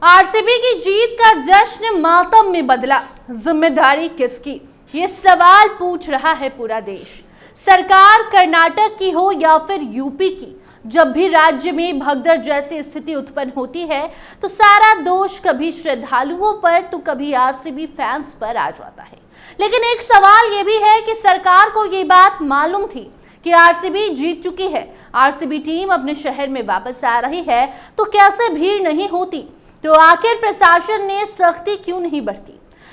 RCB की जीत का जश्न मातम में बदला, जिम्मेदारी किसकी? ये सवाल पूछ रहा है पूरा देश। सरकार कर्नाटक की हो या फिर यूपी की, जब भी राज्य में भगदड़ जैसी स्थिति उत्पन्न होती है तो सारा दोष कभी श्रद्धालुओं पर तो कभी आरसीबी फैंस पर आ जाता है। लेकिन एक सवाल ये भी है कि सरकार को ये बात मालूम थी कि आरसीबी जीत चुकी है, आरसीबी टीम अपने शहर में वापस आ रही है, तो कैसे भीड़ नहीं होती? तो आखिर प्रशासन ने सख्ती क्यों नहीं बरती?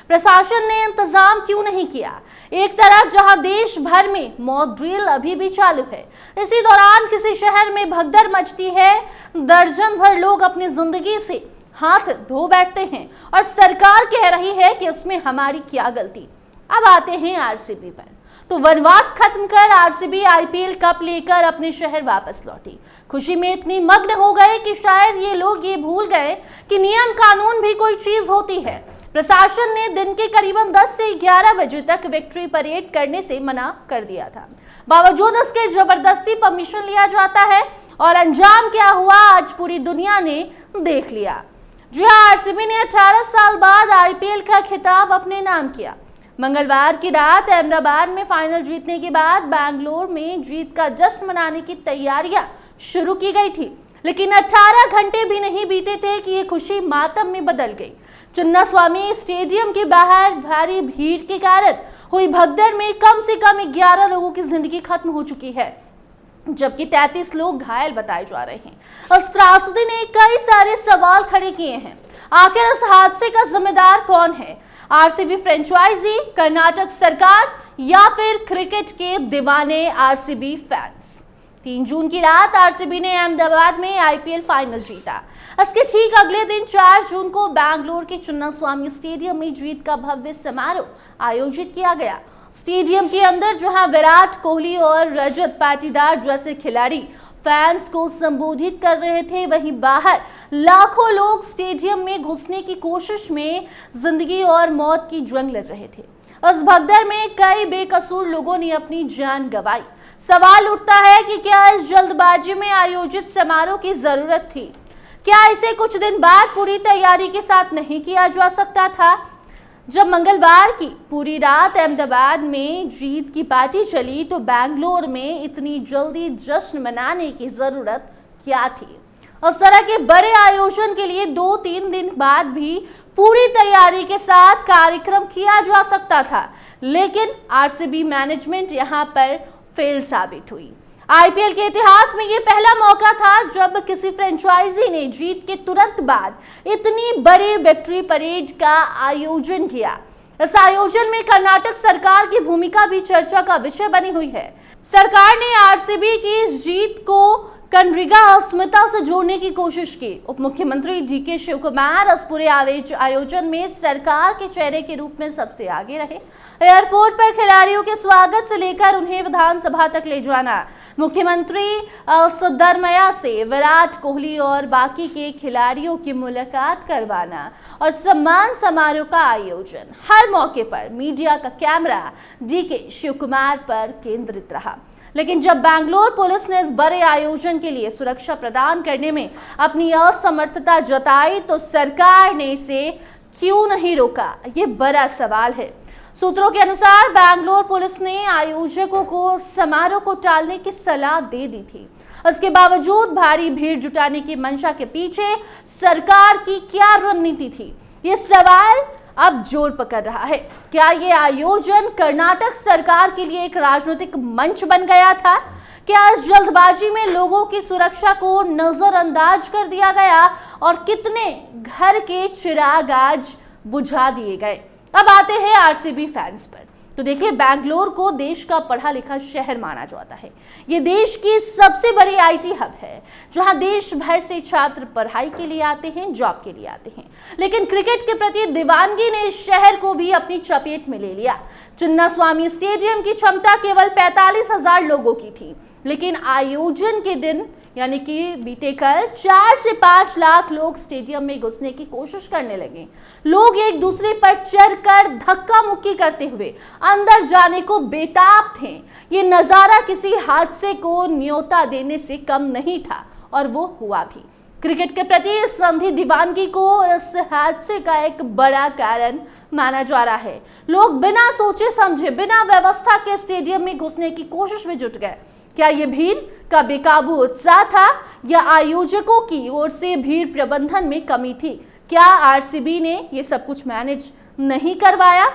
प्रशासन ने इंतजाम क्यों नहीं किया? एक तरफ जहां देश भर में मॉक ड्रिल अभी भी चालू है, इसी दौरान किसी शहर में भगदड़ मचती है, दर्जन भर लोग अपनी जिंदगी से हाथ धो बैठते हैं और सरकार कह रही है कि उसमें हमारी क्या गलती। अब आते हैं आरसीबी पर। तो वनवास खत्म कर आरसीबी आईपीएल कप लेकर अपने शहर वापस लौटी। खुशी में इतनी मग्न हो गए कि शायद ये लोग ये भूल गए कि नियम कानून भी कोई चीज होती है। प्रशासन ने दिन के करीबन 10 से 11 बजे तक विक्ट्री परेड करने से मना कर दिया था। बावजूद इसके जबरदस्ती परमिशन लिया जाता है और अंजाम क्या हुआ आज पूरी दुनिया ने देख लिया। जी हाँ, आरसीबी ने 18 साल बाद आईपीएल का खिताब अपने नाम किया। मंगलवार की रात अहमदाबाद में फाइनल जीतने के बाद बैंगलोर में जीत का जश्न मनाने की तैयारियां शुरू की गई थी, लेकिन 18 घंटे भी नहीं बीते थे कि ये खुशी मातम में बदल गई। चिन्नास्वामी स्टेडियम के बाहर भारी भीड़ के कारण हुई भगदड़ में कम से कम 11 लोगों की जिंदगी खत्म हो चुकी है, जबकि 33 लोग घायल बताए जा रहे हैं। इस त्रासदी ने कई सारे सवाल खड़े किए हैं। आखिर इस हादसे का जिम्मेदार कौन है? आरसीबी फ्रेंचाइजी, कर्नाटक सरकार या फिर क्रिकेट के दीवाने आरसीबी फैंस? 3 जून की रात आरसीबी ने अहमदाबाद में आईपीएल फाइनल जीता। इसके ठीक अगले दिन 4 जून को बैंगलोर के चिन्नास्वामी स्टेडियम में जीत का भव्य समारोह आयोजित किया गया। स्टेडियम के अंदर जहां विराट कोहली और रजत पाटीदार जैसे खिलाड़ी फैंस को संबोधित कर रहे थे, वहीं बाहर लाखों लोग स्टेडियम में घुसने की कोशिश में जिंदगी और मौत की जंग लड़ रहे थे। इस भगदड़ में कई बेकसूर लोगों ने अपनी जान गंवाई। सवाल उठता है कि क्या इस जल्दबाजी में आयोजित समारोह की जरूरत थी? क्या इसे कुछ दिन बाद पूरी तैयारी के साथ नहीं किया जा सकता था? जब मंगलवार की पूरी रात अहमदाबाद में जीत की पार्टी चली तो बैंगलोर में इतनी जल्दी जश्न मनाने की जरूरत क्या थी? उस तरह के बड़े आयोजन के लिए 2-3 दिन बाद भी पूरी तैयारी के साथ कार्यक्रम किया जा सकता था, लेकिन आरसीबी मैनेजमेंट यहां पर फेल साबित हुई। आईपीएल के इतिहास में ये पहला मौका था जब किसी फ्रेंचाइजी ने जीत के तुरंत बाद इतनी बड़ी विक्ट्री परेड का आयोजन किया। इस आयोजन में कर्नाटक सरकार की भूमिका भी चर्चा का विषय बनी हुई है। सरकार ने आरसीबी की इस जीत को कनरेगा अस्मिता से जोड़ने की कोशिश की। उप मुख्यमंत्री डीके शिवकुमार इस पूरे आयोजन में सरकार के चेहरे के रूप में सबसे आगे रहे। एयरपोर्ट पर खिलाड़ियों के स्वागत से लेकर उन्हें विधानसभा तक ले जाना, मुख्यमंत्री सिद्धरमैया से विराट कोहली और बाकी के खिलाड़ियों की मुलाकात करवाना और सम्मान समारोह का आयोजन, हर मौके पर मीडिया का कैमरा डीके शिवकुमार पर केंद्रित रहा। लेकिन जब बैंगलोर पुलिस ने इस बड़े आयोजन के लिए सुरक्षा प्रदान करने में अपनी असमर्थता जताई तो सरकार ने इसे क्यों नहीं रोका? ये बड़ा सवाल है। सूत्रों के अनुसार बैंगलोर पुलिस ने आयोजकों को समारोह को टालने की सलाह दे दी थी। इसके बावजूद भारी भीड़ जुटाने की मंशा के पीछे सरकार की क्या रणनीति थी? ये सवाल अब जोर पकड़ रहा है। क्या ये आयोजन कर्नाटक सरकार के लिए एक राजनीतिक मंच बन गया था? क्या इस जल्दबाजी में लोगों की सुरक्षा को नजरअंदाज कर दिया गया और कितने घर के चिराग आज बुझा दिए गए? अब आते हैं आरसीबी फैंस पर। तो देखिए, बैंगलोर को देश का पढ़ा लिखा शहर माना जाता है। ये देश की सबसे बड़ी आईटी हब है, जहां देश भर से छात्र पढ़ाई के लिए आते हैं, जॉब के लिए आते हैं। लेकिन क्रिकेट के प्रति दीवानगी ने इस शहर को भी अपनी चपेट में ले लिया। चिन्नास्वामी स्टेडियम की क्षमता केवल 45,000 लोगों की थी, लेकिन आयोजन के दिन यानी कि बीते कल 4 से 5 लाख लोग स्टेडियम में घुसने की कोशिश करने लगे। लोग एक दूसरे पर चढ़कर धक्का मुक्की करते हुए अंदर जाने को बेताब थे। ये नजारा किसी हादसे को न्योता देने से कम नहीं था और वो हुआ भी। क्रिकेट के प्रति संधि दीवानगी को इस हादसे का एक बड़ा कारण माना जा रहा है। लोग बिना सोचे समझे, बिना व्यवस्था के स्टेडियम में घुसने की कोशिश में जुट गए। क्या ये भीड़ का बेकाबू उत्साह था या आयोजकों की ओर से भीड़ प्रबंधन में कमी थी? क्या आरसीबी ने ये सब कुछ मैनेज नहीं करवाया?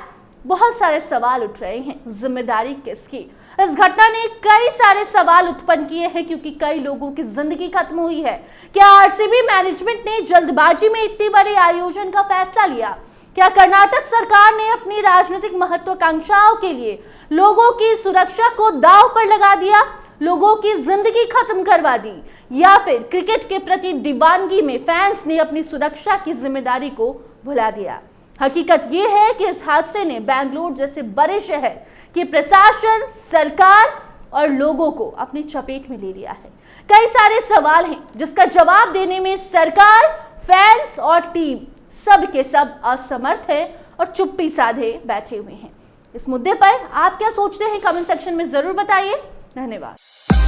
बहुत सारे सवाल उठ रहे हैं। जिम्मेदारी किसकी? इस घटना ने कई सारे सवाल उत्पन्न किए हैं क्योंकि कई लोगों की जिंदगी खत्म हुई है। क्या आरसीबी मैनेजमेंट ने जल्दबाजी में इतने बड़े आयोजन का फैसला लिया? क्या कर्नाटक सरकार ने अपनी राजनीतिक महत्वाकांक्षाओं के लिए लोगों की सुरक्षा को दांव पर लगा दिया, लोगों की जिंदगी खत्म करवा दी? या फिर क्रिकेट के प्रति दीवानगी में फैंस ने अपनी सुरक्षा की जिम्मेदारी को भुला दिया? हकीकत यह है कि इस हादसे ने बेंगलुरु जैसे बड़े शहर के प्रशासन, सरकार और लोगों को अपनी चपेट में ले लिया है। कई सारे सवाल हैं जिसका जवाब देने में सरकार, फैंस और टीम सब के सब असमर्थ है और चुप्पी साधे बैठे हुए हैं। इस मुद्दे पर आप क्या सोचते हैं? कमेंट सेक्शन में जरूर बताइए। धन्यवाद।